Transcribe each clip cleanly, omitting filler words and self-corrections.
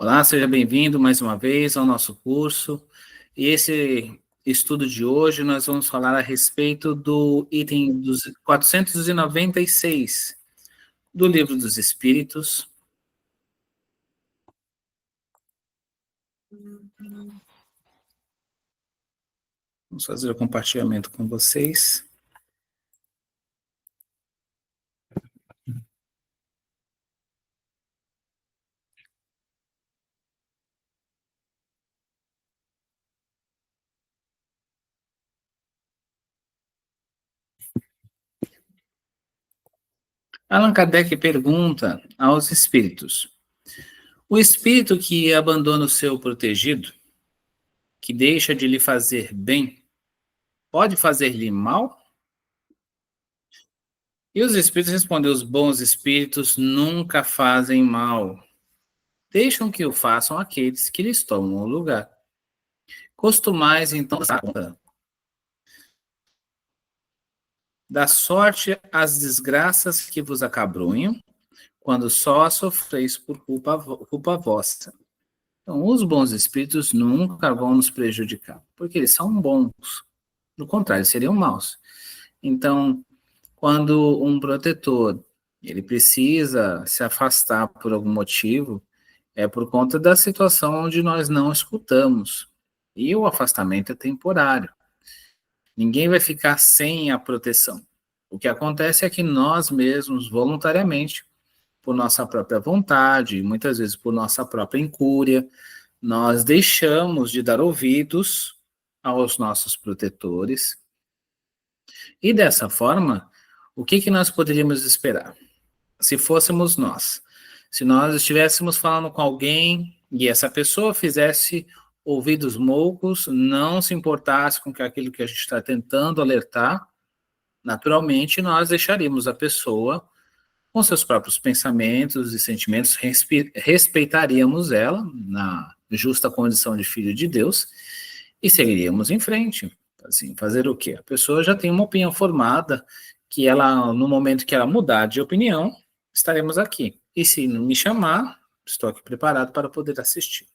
Olá, seja bem-vindo mais uma vez ao nosso curso. E esse estudo de hoje nós vamos falar a respeito do item dos 496 do Livro dos Espíritos. Vamos fazer o compartilhamento com vocês. Allan Kardec pergunta aos espíritos: o espírito que abandona o seu protegido, que deixa de lhe fazer bem, pode fazer-lhe mal? E os espíritos respondem: os bons espíritos nunca fazem mal. Deixam que o façam aqueles que lhes tomam o lugar. Costumais, então, da sorte as desgraças que vos acabrunham, quando só a sofreis por culpa vossa. Então, os bons espíritos nunca vão nos prejudicar, porque eles são bons. Do contrário, seriam maus. Então, quando um protetor ele precisa se afastar por algum motivo, é por conta da situação onde nós não escutamos. E o afastamento é temporário. Ninguém vai ficar sem a proteção. O que acontece é que nós mesmos, voluntariamente, por nossa própria vontade, muitas vezes por nossa própria incúria, nós deixamos de dar ouvidos aos nossos protetores. E dessa forma, o que nós poderíamos esperar? Se fôssemos nós, se nós estivéssemos falando com alguém e essa pessoa fizesse ouvidos moucos, não se importasse com aquilo que a gente está tentando alertar, naturalmente nós deixaríamos a pessoa com seus próprios pensamentos e sentimentos, respeitaríamos ela na justa condição de filho de Deus e seguiríamos em frente. Assim, fazer o quê? A pessoa já tem uma opinião formada, que ela, no momento que ela mudar de opinião, estaremos aqui. E se não me chamar, estou aqui preparado para poder assistir.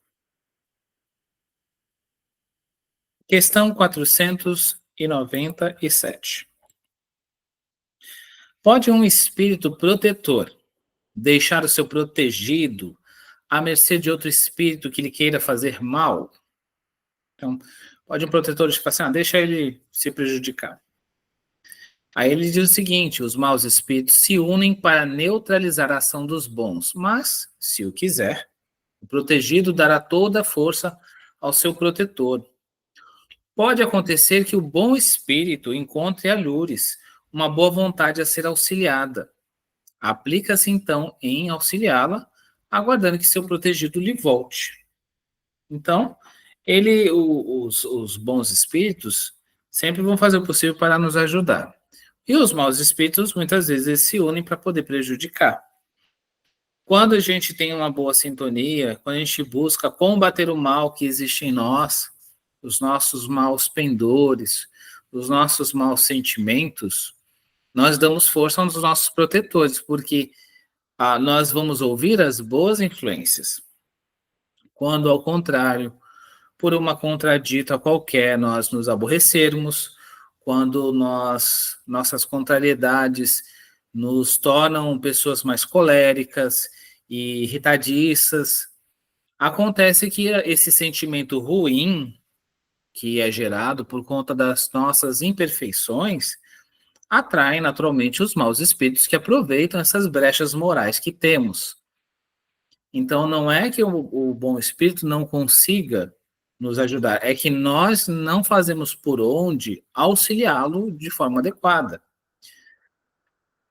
Questão 497. Pode um espírito protetor deixar o seu protegido à mercê de outro espírito que lhe queira fazer mal? Então, pode um protetor ficar assim, deixa ele se prejudicar. Aí ele diz o seguinte: os maus espíritos se unem para neutralizar a ação dos bons, mas, se o quiser, o protegido dará toda a força ao seu protetor. Pode acontecer que o bom espírito encontre alhures, uma boa vontade a ser auxiliada. Aplica-se então em auxiliá-la, aguardando que seu protegido lhe volte. Então, os bons espíritos sempre vão fazer o possível para nos ajudar. E os maus espíritos, muitas vezes, eles se unem para poder prejudicar. Quando a gente tem uma boa sintonia, quando a gente busca combater o mal que existe em nós, os nossos maus pendores, os nossos maus sentimentos, nós damos força aos nossos protetores, porque nós vamos ouvir as boas influências. Quando, ao contrário, por uma contradita qualquer, nós nos aborrecermos, quando nossas contrariedades nos tornam pessoas mais coléricas e irritadiças, acontece que esse sentimento ruim que é gerado por conta das nossas imperfeições atrai naturalmente os maus espíritos que aproveitam essas brechas morais que temos. Então, não é que o bom espírito não consiga nos ajudar, é que nós não fazemos por onde auxiliá-lo de forma adequada.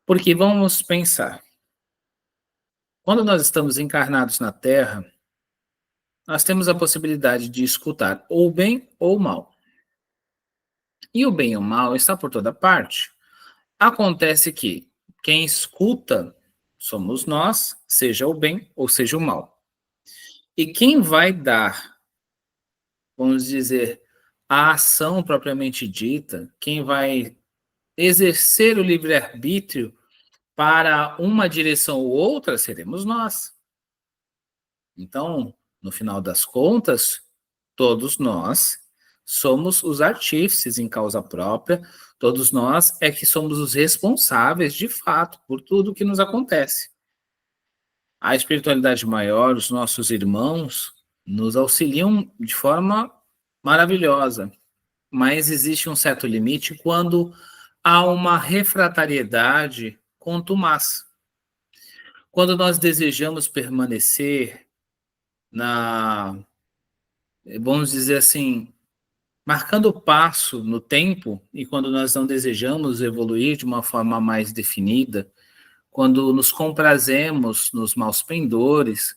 Porque vamos pensar, quando nós estamos encarnados na Terra, nós temos a possibilidade de escutar ou bem ou mal. E o bem e o mal está por toda parte. Acontece que quem escuta somos nós, seja o bem ou seja o mal. E quem vai dar, vamos dizer, a ação propriamente dita, quem vai exercer o livre-arbítrio para uma direção ou outra, seremos nós. Então, No final das contas, todos nós somos os artífices em causa própria, todos nós é que somos os responsáveis, de fato, por tudo que nos acontece. A espiritualidade maior, os nossos irmãos, nos auxiliam de forma maravilhosa, mas existe um certo limite quando há uma refratariedade contumaz. Quando nós desejamos permanecer na, vamos dizer assim, marcando o passo no tempo, e quando nós não desejamos evoluir de uma forma mais definida, quando nos comprazemos nos maus pendores,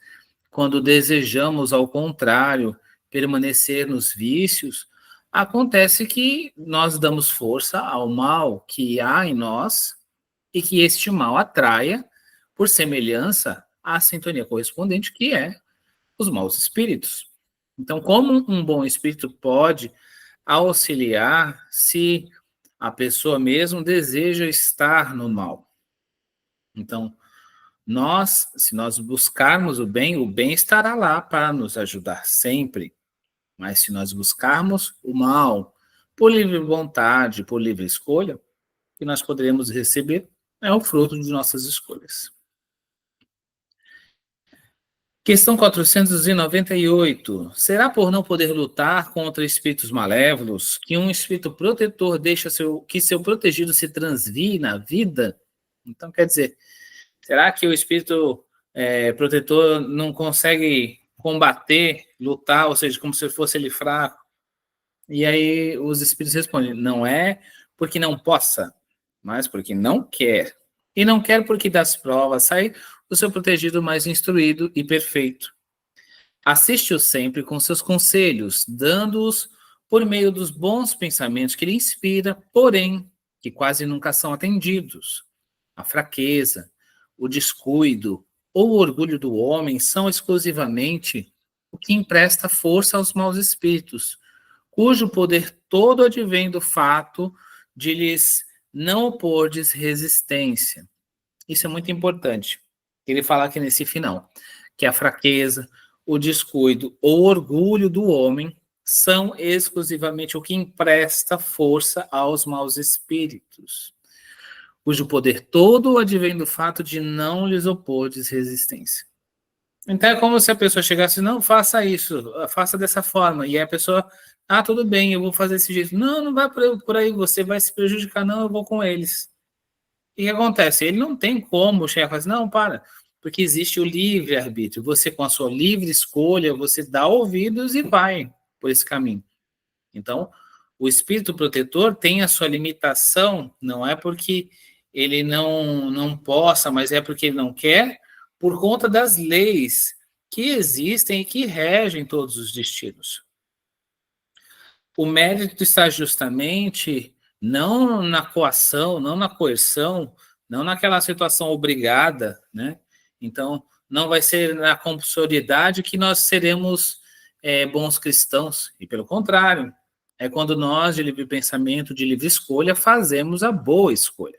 quando desejamos, ao contrário, permanecer nos vícios, acontece que nós damos força ao mal que há em nós e que este mal atraia, por semelhança, à sintonia correspondente, que é os maus espíritos. Então, como um bom espírito pode auxiliar se a pessoa mesmo deseja estar no mal? Então, se nós buscarmos o bem estará lá para nos ajudar sempre. Mas se nós buscarmos o mal por livre vontade, por livre escolha, o que nós poderemos receber é o fruto de nossas escolhas. Questão 498. Será por não poder lutar contra espíritos malévolos que um espírito protetor deixa que seu protegido se transvie na vida? Então, quer dizer, será que o espírito protetor não consegue combater, lutar, ou seja, como se fosse ele fraco? E aí os espíritos respondem, não é porque não possa, mas porque não quer. E não quer porque das provas sai o seu protegido mais instruído e perfeito. Assiste-o sempre com seus conselhos, dando-os por meio dos bons pensamentos que ele inspira, porém, que quase nunca são atendidos. A fraqueza, o descuido ou o orgulho do homem são exclusivamente o que empresta força aos maus espíritos, cujo poder todo advém do fato de lhes não opordes resistência. Isso é muito importante. Ele fala aqui nesse final, que a fraqueza, o descuido ou o orgulho do homem são exclusivamente o que empresta força aos maus espíritos, cujo poder todo advém do fato de não lhes opordes resistência. Então é como se a pessoa chegasse, não, faça isso, faça dessa forma, e aí a pessoa, tudo bem, eu vou fazer desse jeito. Não, não vai por aí, você vai se prejudicar, não, eu vou com eles. E o que acontece? Ele não tem como chegar e falar assim, não, para, porque existe o livre-arbítrio. Você, com a sua livre escolha, você dá ouvidos e vai por esse caminho. Então, o espírito protetor tem a sua limitação, não é porque ele não possa, mas é porque ele não quer, por conta das leis que existem e que regem todos os destinos. O mérito está justamente não na coação, não na coerção, não naquela situação obrigada, né? Então, não vai ser na compulsoriedade que nós seremos bons cristãos, e pelo contrário, é quando nós, de livre pensamento, de livre escolha, fazemos a boa escolha.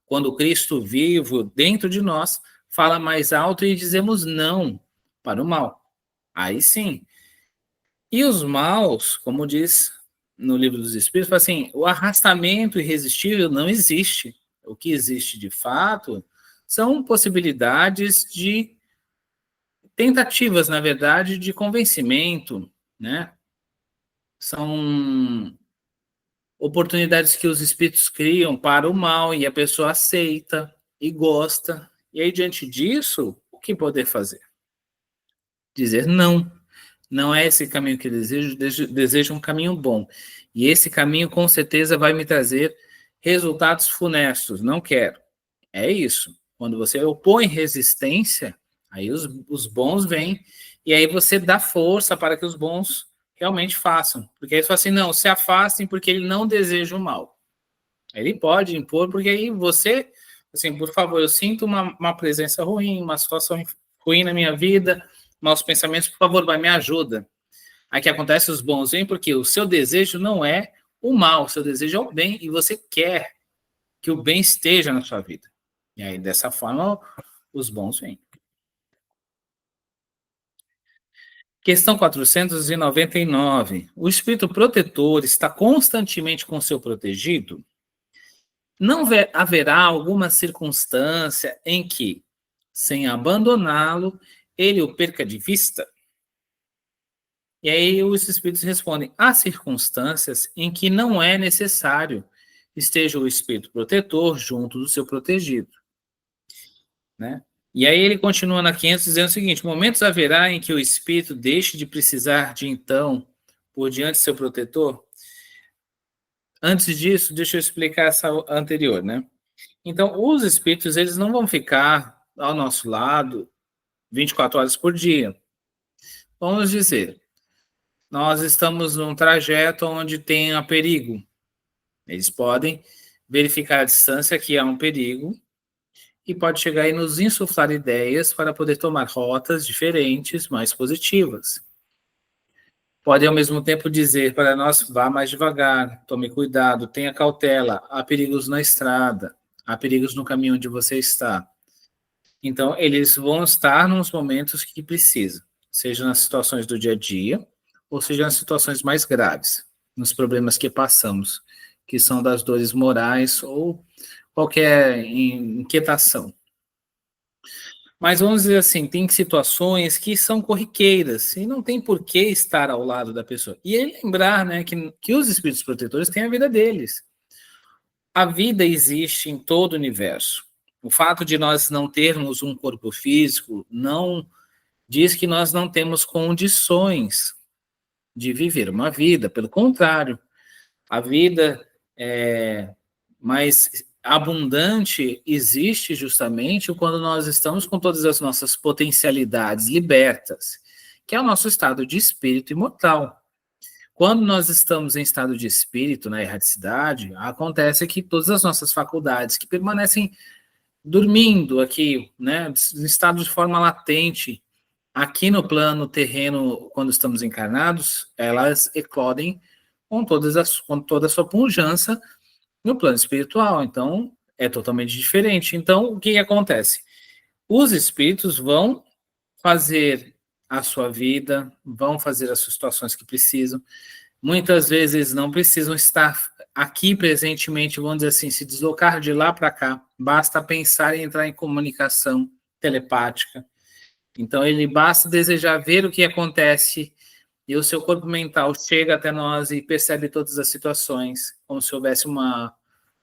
Quando o Cristo vivo dentro de nós fala mais alto e dizemos não para o mal. Aí sim. E os maus, como diz no livro dos Espíritos, fala assim, o arrastamento irresistível não existe. O que existe de fato são possibilidades de tentativas, na verdade, de convencimento, né? São oportunidades que os espíritos criam para o mal e a pessoa aceita e gosta. E aí, diante disso, o que poder fazer? Dizer não. Não é esse caminho que eu desejo um caminho bom. E esse caminho, com certeza, vai me trazer resultados funestos. Não quero. É isso. Quando você opõe resistência, aí os bons vêm, e aí você dá força para que os bons realmente façam. Porque aí você fala assim, não, se afastem porque ele não deseja o mal. Ele pode impor, porque aí você, assim, por favor, eu sinto uma presença ruim, uma situação ruim na minha vida, maus pensamentos, por favor, vai, me ajuda. Aí que acontece, os bons vêm porque o seu desejo não é o mal, o seu desejo é o bem, e você quer que o bem esteja na sua vida. E aí, dessa forma, os bons vêm. Questão 499. O espírito protetor está constantemente com seu protegido? Não haverá alguma circunstância em que, sem abandoná-lo, ele o perca de vista? E aí os espíritos respondem: há circunstâncias em que não é necessário esteja o espírito protetor junto do seu protegido, né? E aí ele continua na 500 dizendo o seguinte: momentos haverá em que o espírito deixe de precisar de então por diante do seu protetor? Antes disso, deixa eu explicar essa anterior, né? Então, os espíritos, eles não vão ficar ao nosso lado 24 horas por dia. Vamos dizer, nós estamos num trajeto onde tem perigo. Eles podem verificar a distância que há um perigo e pode chegar e nos insuflar ideias para poder tomar rotas diferentes, mais positivas. Pode, ao mesmo tempo, dizer para nós: vá mais devagar, tome cuidado, tenha cautela, há perigos na estrada, há perigos no caminho onde você está. Então, eles vão estar nos momentos que precisa, seja nas situações do dia a dia, ou seja nas situações mais graves, nos problemas que passamos, que são das dores morais ou qualquer inquietação. Mas vamos dizer assim, tem situações que são corriqueiras e não tem por que estar ao lado da pessoa. E aí lembrar, né, que os espíritos protetores têm a vida deles. A vida existe em todo o universo. O fato de nós não termos um corpo físico não diz que nós não temos condições de viver uma vida. Pelo contrário, a vida mais abundante existe justamente quando nós estamos com todas as nossas potencialidades libertas, que é o nosso estado de espírito imortal. Quando nós estamos em estado de espírito, na erraticidade, acontece que todas as nossas faculdades que permanecem dormindo aqui, né, em estado de forma latente, aqui no plano terreno, quando estamos encarnados, elas eclodem com com toda a sua pujança no plano espiritual. Então, é totalmente diferente. Então, o que acontece? Os espíritos vão fazer a sua vida, vão fazer as situações que precisam. Muitas vezes não precisam estar aqui presentemente, vamos dizer assim, se deslocar de lá para cá. Basta pensar e entrar em comunicação telepática. Então, ele basta desejar ver o que acontece e o seu corpo mental chega até nós e percebe todas as situações, como se houvesse uma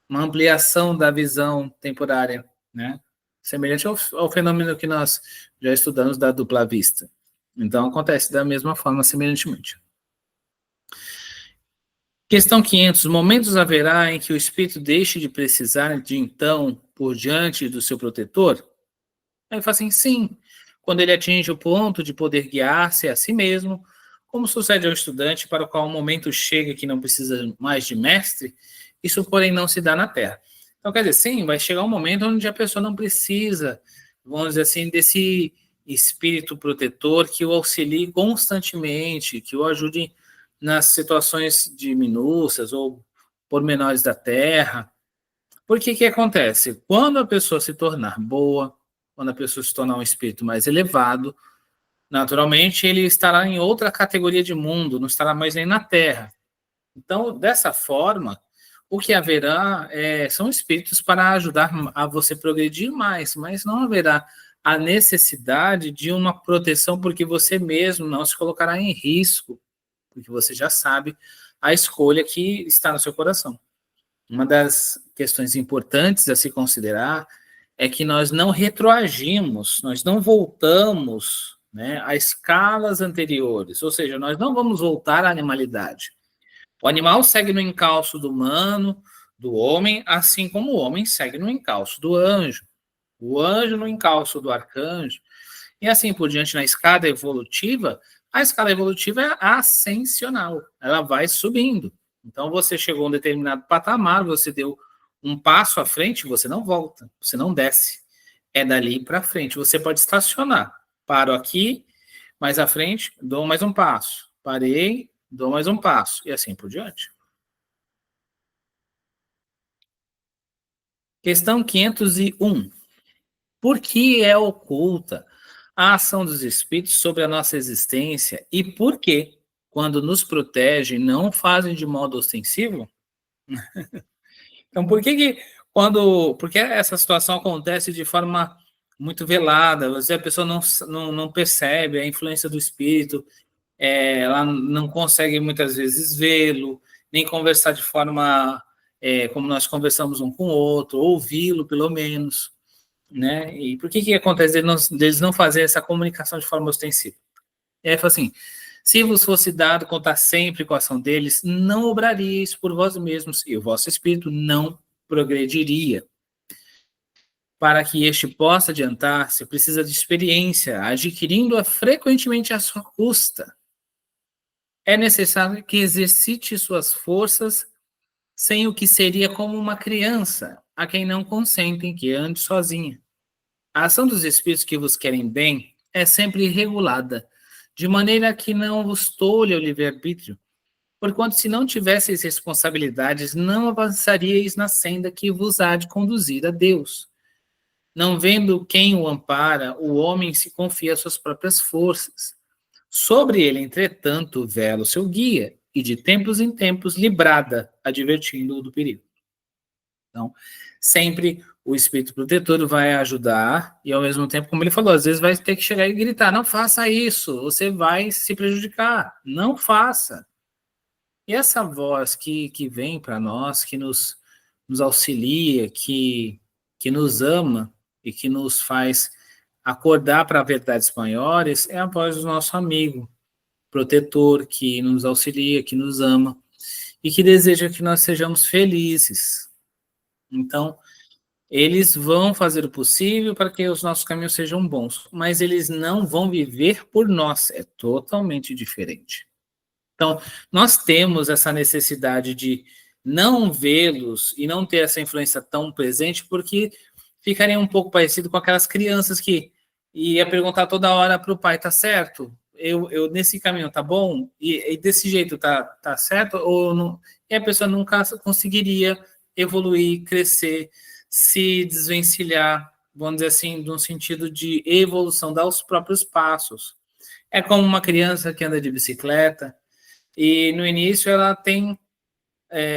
ampliação da visão temporária, né? Semelhante ao fenômeno que nós já estudamos da dupla vista. Então, acontece da mesma forma, semelhantemente. Questão 500. Momentos haverá em que o espírito deixe de precisar de então por diante do seu protetor? Aí fala assim, sim. Quando ele atinge o ponto de poder guiar-se a si mesmo, como sucede ao estudante para o qual o momento chega que não precisa mais de mestre, isso, porém, não se dá na Terra. Então, quer dizer, sim, vai chegar um momento onde a pessoa não precisa, vamos dizer assim, desse espírito protetor que o auxilie constantemente, que o ajude nas situações de minúcias ou pormenores da Terra. Porque que acontece? Quando a pessoa se tornar boa, quando a pessoa se tornar um espírito mais elevado, naturalmente ele estará em outra categoria de mundo, não estará mais nem na Terra. Então, dessa forma, o que haverá são espíritos para ajudar a você progredir mais, mas não haverá a necessidade de uma proteção porque você mesmo não se colocará em risco, porque você já sabe a escolha que está no seu coração. Uma das questões importantes a se considerar é que nós não retroagimos, nós não voltamos, né, a escalas anteriores, ou seja, nós não vamos voltar à animalidade. O animal segue no encalço do humano, do homem, assim como o homem segue no encalço do anjo, o anjo no encalço do arcanjo, e assim por diante na escada evolutiva. A escala evolutiva é ascensional, ela vai subindo. Então você chegou a um determinado patamar, você deu um passo à frente, você não volta, você não desce. É dali para frente. Você pode estacionar. Paro aqui, mais à frente, dou mais um passo. Parei, dou mais um passo. E assim por diante. Questão 501. Por que é oculta a ação dos espíritos sobre a nossa existência e por que, quando nos protegem, não fazem de modo ostensivo? Então, por que essa situação acontece de forma muito velada? Às vezes a pessoa não percebe a influência do espírito, ela não consegue muitas vezes vê-lo, nem conversar de forma como nós conversamos um com o outro, ouvi-lo pelo menos, né? E por que acontece deles não fazer essa comunicação de forma ostensiva? E aí fala assim, se vos fosse dado contar sempre com a ação deles, não obraríeis por vós mesmos, e o vosso espírito não progrediria. Para que este possa adiantar-se, precisa de experiência, adquirindo-a frequentemente à sua custa. É necessário que exercite suas forças sem o que seria como uma criança, a quem não consentem que ande sozinha. A ação dos espíritos que vos querem bem é sempre regulada, de maneira que não vos tolhe o livre-arbítrio, porquanto se não tivesseis responsabilidades, não avançaríeis na senda que vos há de conduzir a Deus. Não vendo quem o ampara, o homem se confia às suas próprias forças. Sobre ele, entretanto, vela o seu guia, e de tempos em tempos lhe brada, advertindo-o do perigo. Então, sempre o espírito protetor vai ajudar, e ao mesmo tempo, como ele falou, às vezes vai ter que chegar e gritar, não faça isso, você vai se prejudicar, não faça. E essa voz que vem para nós, que nos auxilia, que nos ama e que nos faz acordar para verdades maiores, é a voz do nosso amigo protetor, que nos auxilia, que nos ama e que deseja que nós sejamos felizes. Então, eles vão fazer o possível para que os nossos caminhos sejam bons, mas eles não vão viver por nós, é totalmente diferente. Então, nós temos essa necessidade de não vê-los e não ter essa influência tão presente, porque ficaria um pouco parecido com aquelas crianças que ia perguntar toda hora para o pai, tá certo? Eu nesse caminho tá bom? E desse jeito tá certo? Ou não? E a pessoa nunca conseguiria evoluir, crescer, se desvencilhar, vamos dizer assim, de um sentido de evolução, dar os próprios passos. É como uma criança que anda de bicicleta, e no início ela tem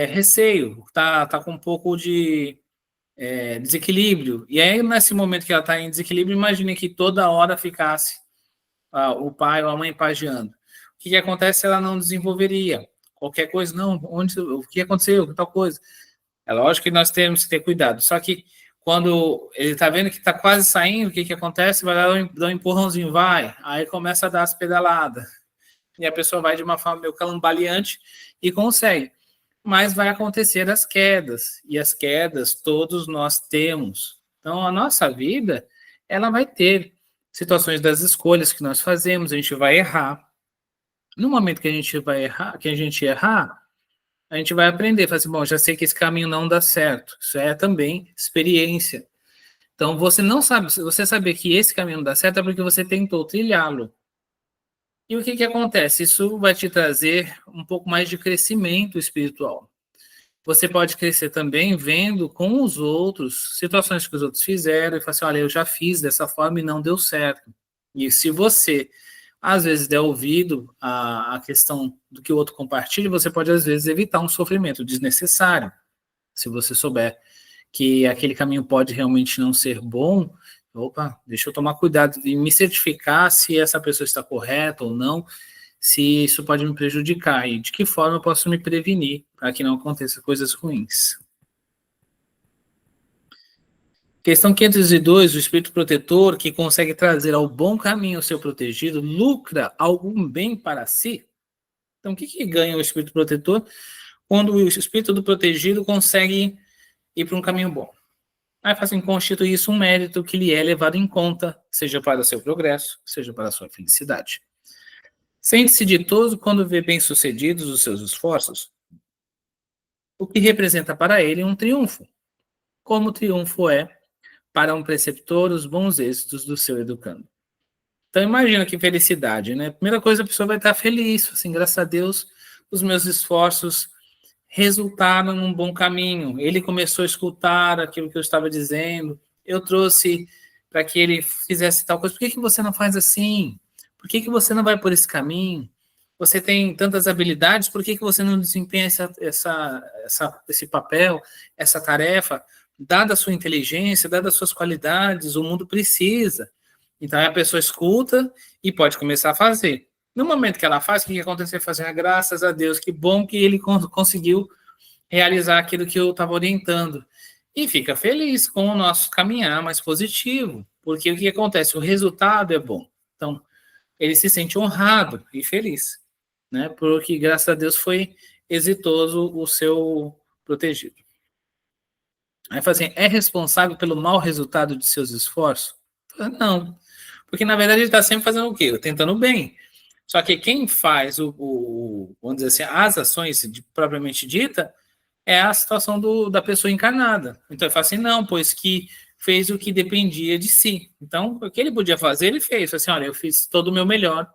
receio, tá com um pouco de desequilíbrio. E aí, nesse momento que ela está em desequilíbrio, imagine que toda hora ficasse o pai ou a mãe pagiando. O que acontece se ela não desenvolveria? Qualquer coisa, não, o que aconteceu, tal coisa. É lógico que nós temos que ter cuidado, só que quando ele está vendo que está quase saindo, o que acontece? Vai dar um empurrãozinho, vai, aí começa a dar as pedaladas. E a pessoa vai de uma forma meio calambaleante e consegue. Mas vai acontecer as quedas, e as quedas todos nós temos. Então, a nossa vida, ela vai ter situações das escolhas que nós fazemos, a gente vai errar. No momento que a gente vai errar, a gente vai aprender, falar assim, bom, já sei que esse caminho não dá certo. Isso é também experiência. Então, você não sabe, se você saber que esse caminho não dá certo é porque você tentou trilhá-lo. E o que acontece? Isso vai te trazer um pouco mais de crescimento espiritual. Você pode crescer também vendo com os outros, situações que os outros fizeram, e falar assim, olha, eu já fiz dessa forma e não deu certo. E se você, às vezes, der ouvido à questão do que o outro compartilha, você pode, às vezes, evitar um sofrimento desnecessário. Se você souber que aquele caminho pode realmente não ser bom, opa, deixa eu tomar cuidado e me certificar se essa pessoa está correta ou não, se isso pode me prejudicar e de que forma eu posso me prevenir para que não aconteça coisas ruins. Questão 502, o espírito protetor que consegue trazer ao bom caminho o seu protegido, lucra algum bem para si? Então, o que ganha o espírito protetor quando o espírito do protegido consegue ir para um caminho bom? Aí fazem constituir isso um mérito que lhe é levado em conta, seja para o seu progresso, seja para a sua felicidade. Sente-se ditoso quando vê bem-sucedidos os seus esforços, o que representa para ele um triunfo, como o triunfo é para um preceptor os bons êxitos do seu educando. Então imagina que felicidade, né? Primeira coisa, a pessoa vai estar feliz, assim, graças a Deus, os meus esforços resultaram num bom caminho. Ele começou a escutar aquilo que eu estava dizendo, eu trouxe para que ele fizesse tal coisa. Por que você não faz assim? Por que você não vai por esse caminho? Você tem tantas habilidades, por que você não desempenha esse papel, essa tarefa? Dada a sua inteligência, dada as suas qualidades, o mundo precisa. Então a pessoa escuta e pode começar a fazer. No momento que ela faz, o que aconteceu? Fazer graças a Deus, que bom que ele conseguiu realizar aquilo que eu estava orientando. E fica feliz com o nosso caminhar mais positivo, porque o que acontece? O resultado é bom. Então, ele se sente honrado e feliz, né? Porque, graças a Deus, foi exitoso o seu protegido. Aí fala assim, é responsável pelo mau resultado de seus esforços? Não, porque na verdade ele está sempre fazendo o quê? Tentando bem. Só que quem faz vamos dizer assim, as ações propriamente dita é a situação da pessoa encarnada. Então ele fala assim, não, pois que fez o que dependia de si. Então, o que ele podia fazer, ele fez. Assim, olha, eu fiz todo o meu melhor,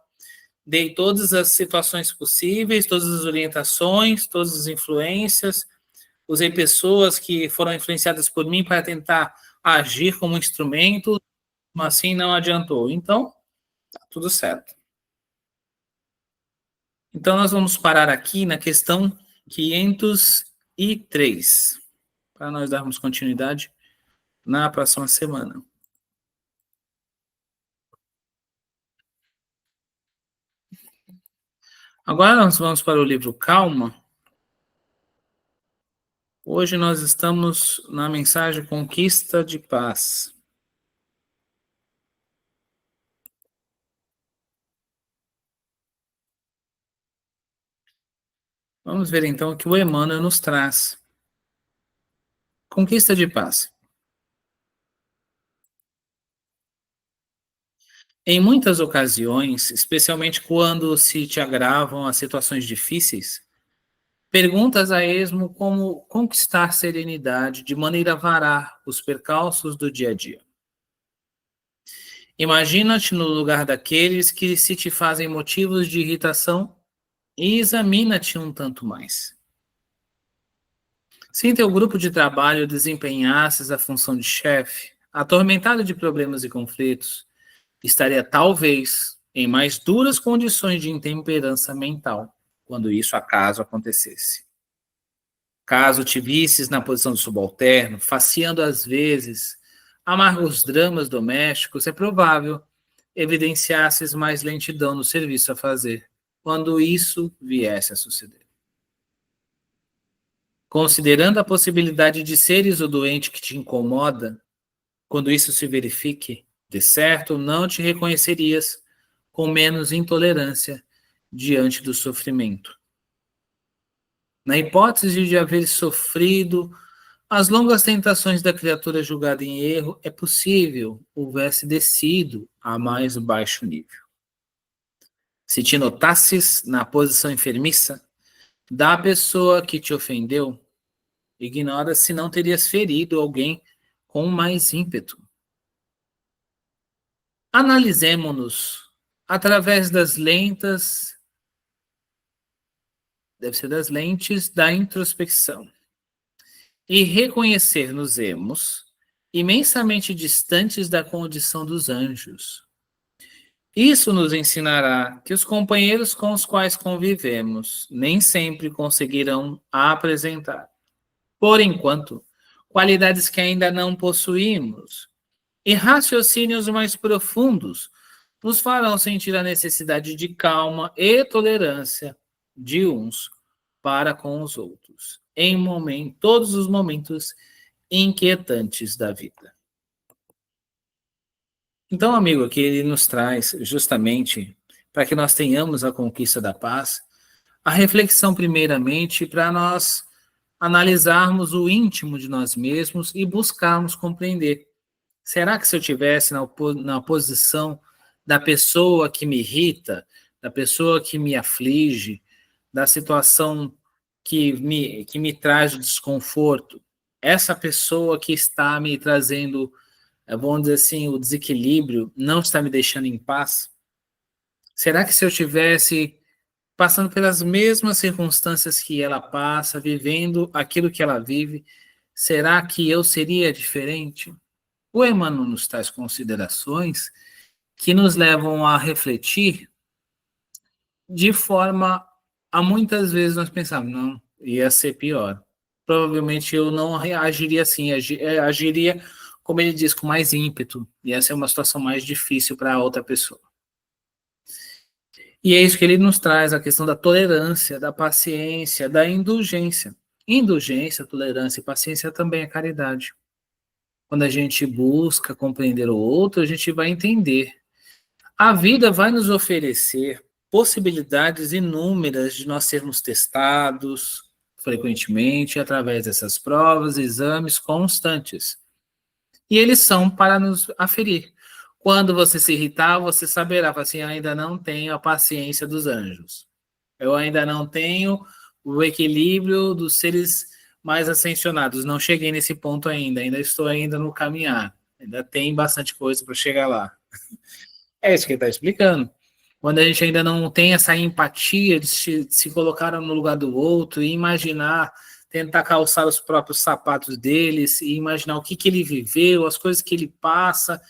dei todas as situações possíveis, todas as orientações, todas as influências, usei pessoas que foram influenciadas por mim para tentar agir como instrumento, mas assim não adiantou. Então, tá tudo certo. Então, nós vamos parar aqui na questão 503, para nós darmos continuidade na próxima semana. Agora nós vamos para o livro Calma. Hoje nós estamos na mensagem Conquista de Paz. Vamos ver então o que o Emmanuel nos traz. Conquista de Paz. Em muitas ocasiões, especialmente quando se te agravam as situações difíceis, perguntas a esmo como conquistar serenidade de maneira a varar os percalços do dia a dia. Imagina-te no lugar daqueles que se te fazem motivos de irritação e examina-te um tanto mais. Se em teu grupo de trabalho desempenhasses a função de chefe, atormentado de problemas e conflitos, estaria talvez em mais duras condições de intemperança mental, quando isso acaso acontecesse. Caso te visses na posição de subalterno, faceando às vezes amargos dramas domésticos, é provável evidenciasses mais lentidão no serviço a fazer, quando isso viesse a suceder. Considerando a possibilidade de seres o doente que te incomoda, quando isso se verifique, de certo, não te reconhecerias com menos intolerância diante do sofrimento. Na hipótese de haver sofrido as longas tentações da criatura julgada em erro, é possível houvesse descido a mais baixo nível. Se te notasses na posição enfermiça da pessoa que te ofendeu, ignora se não terias ferido alguém com mais ímpeto. Analisemo-nos através das lentes da introspecção e reconhecer-nos-emos imensamente distantes da condição dos anjos. Isso nos ensinará que os companheiros com os quais convivemos nem sempre conseguirão apresentar, por enquanto, qualidades que ainda não possuímos, e raciocínios mais profundos nos farão sentir a necessidade de calma e tolerância de uns para com os outros, em todos os momentos inquietantes da vida. Então, amigo, aqui ele nos traz justamente para que nós tenhamos a conquista da paz, a reflexão primeiramente para nós analisarmos o íntimo de nós mesmos e buscarmos compreender. Será que se eu tivesse na posição da pessoa que me irrita, da pessoa que me aflige, da situação que me traz desconforto, essa pessoa que está me trazendo, vamos dizer assim, o desequilíbrio, não está me deixando em paz? Será que se eu tivesse passando pelas mesmas circunstâncias que ela passa, vivendo aquilo que ela vive, será que eu seria diferente? O Emmanuel nos traz considerações que nos levam a refletir de forma a muitas vezes nós pensarmos, não, ia ser pior. Provavelmente eu não agiria assim, agiria, como ele diz, com mais ímpeto. Ia ser uma situação mais difícil para a outra pessoa. E é isso que ele nos traz, a questão da tolerância, da paciência, da indulgência. Indulgência, tolerância e paciência também é caridade. Quando a gente busca compreender o outro, a gente vai entender. A vida vai nos oferecer possibilidades inúmeras de nós sermos testados frequentemente através dessas provas, exames constantes. E eles são para nos aferir. Quando você se irritar, você saberá, assim, ainda não tenho a paciência dos anjos. Eu ainda não tenho o equilíbrio dos seres mais ascensionados. Não cheguei nesse ponto ainda estou ainda no caminhar. Ainda tem bastante coisa para chegar lá. É isso que ele está explicando. Quando a gente ainda não tem essa empatia de se colocar no lugar do outro e imaginar, tentar calçar os próprios sapatos deles e imaginar o que ele viveu, as coisas que ele passa.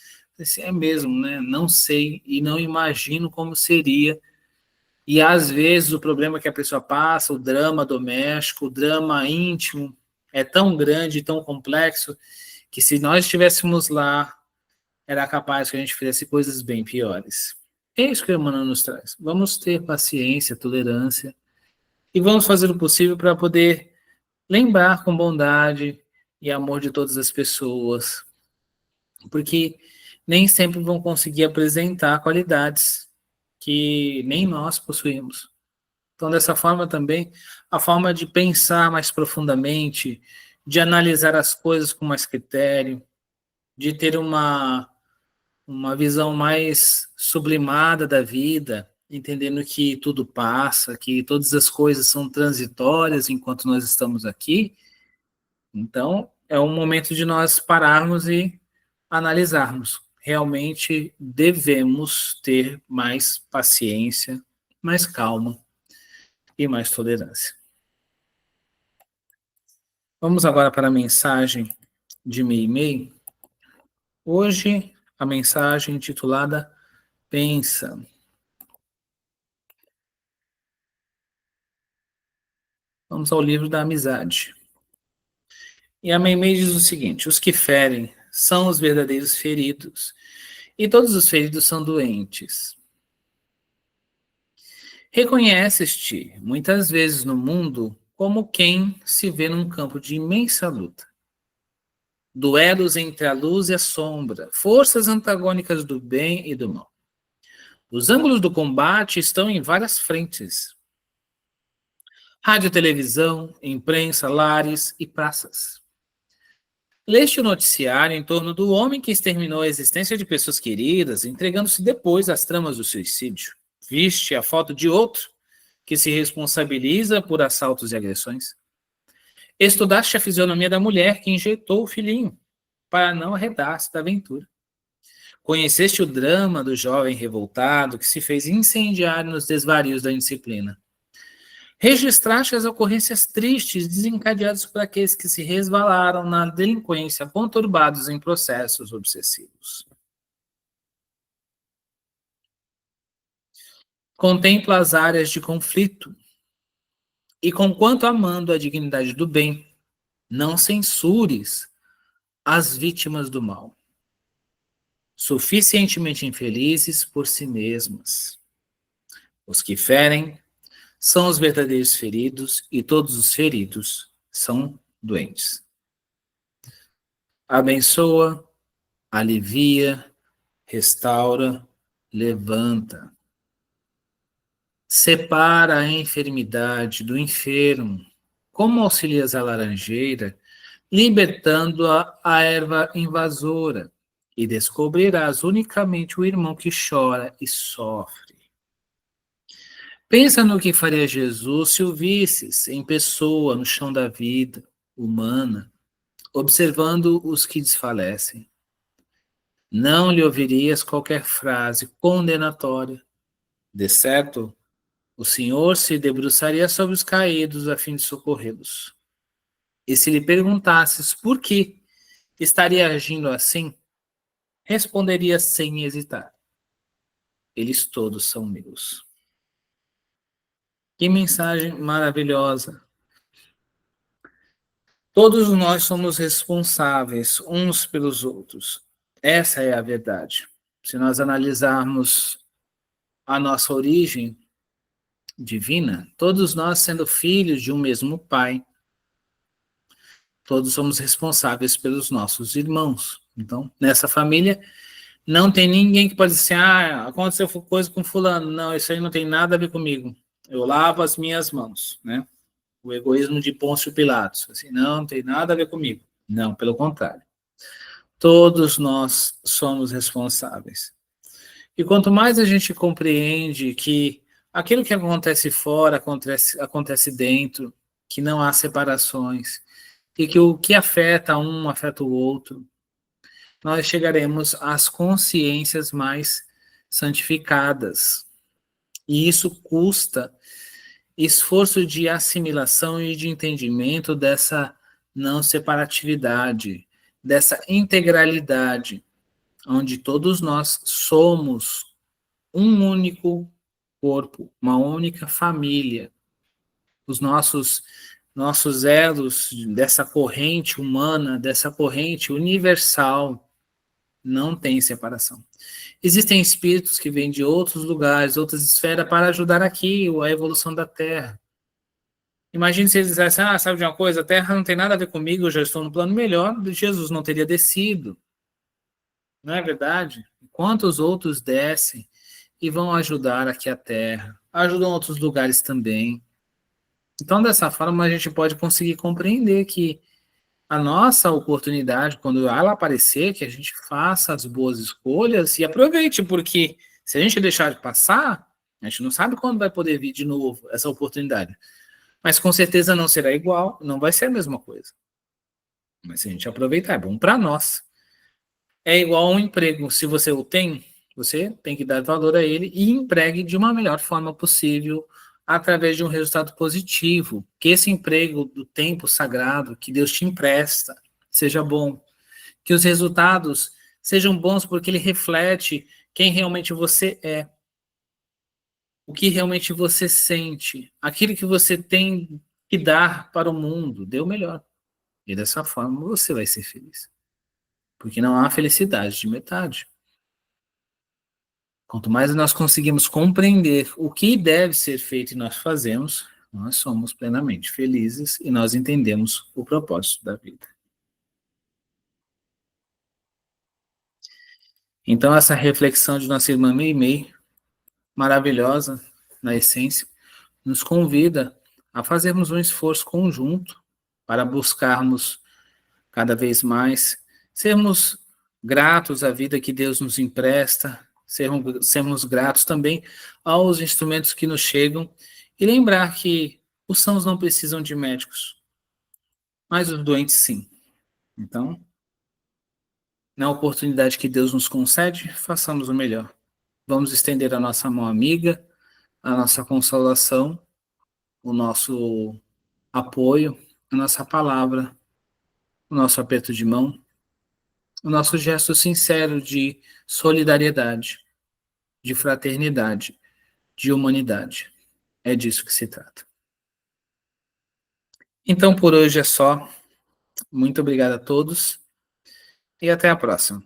É mesmo, né? Não sei e não imagino como seria. E às vezes o problema que a pessoa passa, o drama doméstico, o drama íntimo, é tão grande, tão complexo, que se nós estivéssemos lá, era capaz que a gente fizesse coisas bem piores. É isso que o Emmanuel nos traz. Vamos ter paciência, tolerância, e vamos fazer o possível para poder lembrar com bondade e amor de todas as pessoas, porque nem sempre vão conseguir apresentar qualidades que nem nós possuímos. Então, dessa forma também, a forma de pensar mais profundamente, de analisar as coisas com mais critério, de ter uma visão mais sublimada da vida, entendendo que tudo passa, que todas as coisas são transitórias enquanto nós estamos aqui. Então, é um momento de nós pararmos e analisarmos. Realmente devemos ter mais paciência, mais calma e mais tolerância. Vamos agora para a mensagem de Meimei. Hoje, a mensagem intitulada Pensa. Vamos ao livro da amizade. E a Meimei diz o seguinte: os que ferem são os verdadeiros feridos, e todos os feridos são doentes. Reconheces-te, muitas vezes no mundo, como quem se vê num campo de imensa luta. Duelos entre a luz e a sombra, forças antagônicas do bem e do mal. Os ângulos do combate estão em várias frentes. Rádio, televisão, imprensa, lares e praças. Leste o noticiário em torno do homem que exterminou a existência de pessoas queridas, entregando-se depois às tramas do suicídio. Viste a foto de outro que se responsabiliza por assaltos e agressões. Estudaste a fisionomia da mulher que injetou o filhinho para não arredar-se da aventura. Conheceste o drama do jovem revoltado que se fez incendiário nos desvarios da indisciplina. Registraste as ocorrências tristes desencadeadas por aqueles que se resvalaram na delinquência, conturbados em processos obsessivos. Contempla as áreas de conflito e, conquanto amando a dignidade do bem, não censures as vítimas do mal, suficientemente infelizes por si mesmas. Os que ferem são os verdadeiros feridos e todos os feridos são doentes. Abençoa, alivia, restaura, levanta. Separa a enfermidade do enfermo, como auxilias a laranjeira, libertando-a a erva invasora, e descobrirás unicamente o irmão que chora e sofre. Pensa no que faria Jesus se o visses em pessoa no chão da vida humana, observando os que desfalecem. Não lhe ouvirias qualquer frase condenatória. De certo, o Senhor se debruçaria sobre os caídos a fim de socorrê-los. E se lhe perguntasses por que estaria agindo assim, responderia sem hesitar: eles todos são meus. Que mensagem maravilhosa! Todos nós somos responsáveis uns pelos outros. Essa é a verdade. Se nós analisarmos a nossa origem divina, todos nós sendo filhos de um mesmo pai, todos somos responsáveis pelos nossos irmãos. Então, nessa família, não tem ninguém que pode dizer, aconteceu coisa com fulano. Não, isso aí não tem nada a ver comigo. Eu lavo as minhas mãos, né? O egoísmo de Pôncio Pilatos. Assim, não tem nada a ver comigo. Não, pelo contrário. Todos nós somos responsáveis. E quanto mais a gente compreende que aquilo que acontece fora acontece dentro, que não há separações, e que o que afeta um afeta o outro, nós chegaremos às consciências mais santificadas. E isso custa esforço de assimilação e de entendimento dessa não separatividade, dessa integralidade, onde todos nós somos um único corpo, uma única família. Os nossos elos dessa corrente humana, dessa corrente universal, não tem separação. Existem espíritos que vêm de outros lugares, outras esferas, para ajudar aqui a evolução da Terra. Imagine se eles dissessem, sabe de uma coisa, a Terra não tem nada a ver comigo, eu já estou no plano melhor, Jesus não teria descido. Não é verdade? Quantos outros descem e vão ajudar aqui a Terra? Ajudam outros lugares também. Então, dessa forma, a gente pode conseguir compreender que a nossa oportunidade, quando ela aparecer, que a gente faça as boas escolhas e aproveite, porque se a gente deixar de passar, a gente não sabe quando vai poder vir de novo essa oportunidade. Mas com certeza não será igual, não vai ser a mesma coisa. Mas se a gente aproveitar, é bom para nós. É igual a um emprego. Se você o tem, você tem que dar valor a ele e empregue de uma melhor forma possível, através de um resultado positivo. Que esse emprego do tempo sagrado que Deus te empresta seja bom. Que os resultados sejam bons porque ele reflete quem realmente você é. O que realmente você sente. Aquilo que você tem que dar para o mundo. Dê o melhor. E dessa forma você vai ser feliz. Porque não há felicidade de metade. Quanto mais nós conseguimos compreender o que deve ser feito e nós fazemos, nós somos plenamente felizes e nós entendemos o propósito da vida. Então, essa reflexão de nossa irmã Meimei, maravilhosa na essência, nos convida a fazermos um esforço conjunto para buscarmos cada vez mais, sermos gratos à vida que Deus nos empresta, sermos gratos também aos instrumentos que nos chegam e lembrar que os sãos não precisam de médicos, mas os doentes sim. Então, na oportunidade que Deus nos concede, façamos o melhor. Vamos estender a nossa mão amiga, a nossa consolação, o nosso apoio, a nossa palavra, o nosso aperto de mão, o nosso gesto sincero de solidariedade, de fraternidade, de humanidade. É disso que se trata. Então, por hoje é só. Muito obrigado a todos e até a próxima.